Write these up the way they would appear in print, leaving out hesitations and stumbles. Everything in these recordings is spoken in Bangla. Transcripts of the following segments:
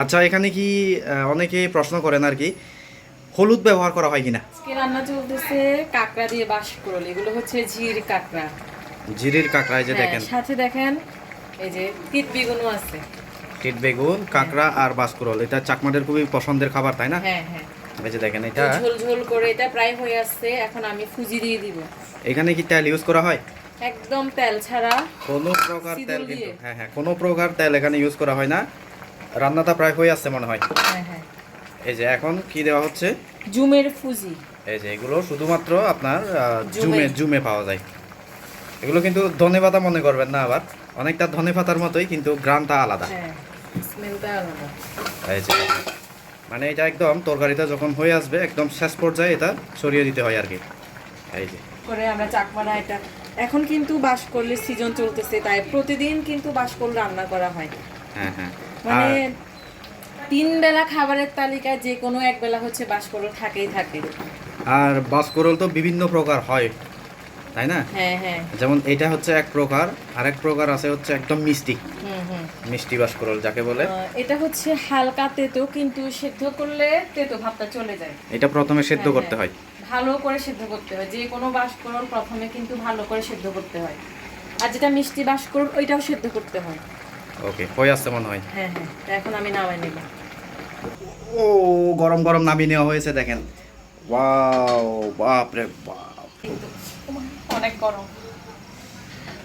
আচ্ছা, এখানে কি অনেকে প্রশ্ন করেন আর কি, হলুদ ব্যবহার করা হয় কিনা? আজকে রান্না চলতেছে কাঁকড়া দিয়ে বাঁশকুড়ুল। এগুলো হচ্ছে ঝির কাঁকড়া। জিরের কাঁকড়া, এই যে হ্যাঁ, দেখেন। সাথে দেখেন এই যে তিত বেগুনও আছে। টিট বেগুন, কাঁকড়া আর বাসকরল, এটা চাকমাদের খুবই পছন্দের খাবার, তাই না? হ্যাঁ হ্যাঁ, এই যে দেখেন, তো এটা ঝোল ঝোল করে এটা প্রায় হয়ে আসছে। এখন আমি ফুজি দিয়ে দিব। এখানে কি তেল ইউজ করা হয়? একদম তেল ছাড়া। কোনো প্রকার তেল সিদুল কিন্তু, দিয়ে। হ্যাঁ হ্যাঁ, কোনো প্রকার তেল এখানে ইউজ করা হয় না। রান্নাটা প্রায় হয়ে আসছে মনে হয়। হ্যাঁ হ্যাঁ, এই যে এখন কি দেওয়া হচ্ছে, জুমের ফুজি। এই যে এগুলো শুধুমাত্র আপনার জুমে। জুমে পাওয়া যায়। এগুলো কিন্তু ধনেপাতা মনে করবেন না আবার, অনেকটা ধনেপাতার মতোই, কিন্তু গ্রামটা আলাদা। হ্যাঁ, স্মেলটা আলাদা। এই যে মানে এটা একদম তরকারিটা যখন হয়ে আসবে একদম শেষ পর্যায়ে এটা ছড়িয়ে দিতে হয় আর কি। এই যে করে আমরা চাকমারা এটা এখন কিন্তু বাঁশকড়ির সিজন চলতেছে, তাই প্রতিদিন কিন্তু বাঁশকড়ি রান্না করা হয়। হ্যাঁ হ্যাঁ। মানে আর 3 বেলা খাবারের তালিকায় যে কোনো এক বেলা হচ্ছে বাঁশকড়ি থাকেই থাকে। আর বাসকরল তো বিভিন্ন প্রকার হয়, তাই না? হ্যাঁ হ্যাঁ। যেমন এটা হচ্ছে এক প্রকার, আরেক প্রকার আছে হচ্ছে একদম মিষ্টি, হুম হুম। মিষ্টি বাসকরল যাকে বলে। এটা হচ্ছে হালকা তেতো, কিন্তু সেদ্ধ করলে তেতো ভাবটা চলে যায়। এটা প্রথমে সেদ্ধ হ্যাঁ, করতে হ্যাঁ। হয়। ভালো করে সেদ্ধ করতে হয়, যে কোনো বাঁশকড়ি প্রথমে কিন্তু ভালো করে সেদ্ধ করতে হয়। আর যেটা মিষ্টি বাঁশকড়ি ওইটাও সেদ্ধ করতে হয়। ওকে, হয়ে আসছে মনে হয়। হ্যাঁ হ্যাঁ, তা এখন আমি নামাই নেব। ও, গরম গরম নামিয়ে নেওয়া হয়েছে, দেখেন। ওয়াও, বাপ রে বাপ, কিন্তু অনেক গরম।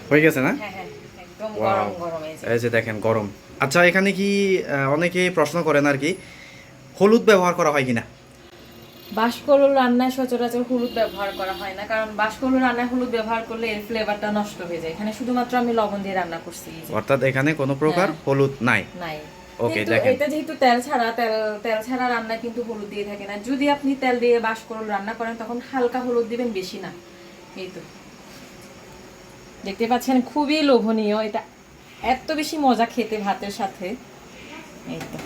হয়ে গেছে না? হ্যাঁ হ্যাঁ, একদম ওয়াও, গরম গরম এই যে। এই যে দেখেন গরম। আচ্ছা, এখানে কি অনেকে প্রশ্ন করেন আর কি, হলুদ ব্যবহার করা হয় কিনা? বাঁশকড়ি রান্নায় সচরাচর হলুদ ব্যবহার করা হয় না, কারণ বাঁশকড়ি রান্নায় হলুদ ব্যবহার করলে এর ফ্লেভারটা নষ্ট হয়ে যায়। এখানে শুধুমাত্র আমি লবণ দিয়ে রান্না করছি এই যে। অর্থাৎ এখানে কোনো প্রকার হ্যাঁ। হলুদ নাই। নাই। ওকে, কিন্তু দেখেন। এটা যেহেতু তেল ছাড়া, তেল ছাড়া রান্না কিন্তু হলুদ দিয়ে থাকে না। যদি আপনি তেল দিয়ে বাঁশকড়ি রান্না করেন তখন হালকা হলুদ দিবেন, বেশি না। এই তো দেখতে পাচ্ছেন, খুবই লোভনীয় এটা, এত বেশি মজা খেতে ভাতের সাথে। এই তো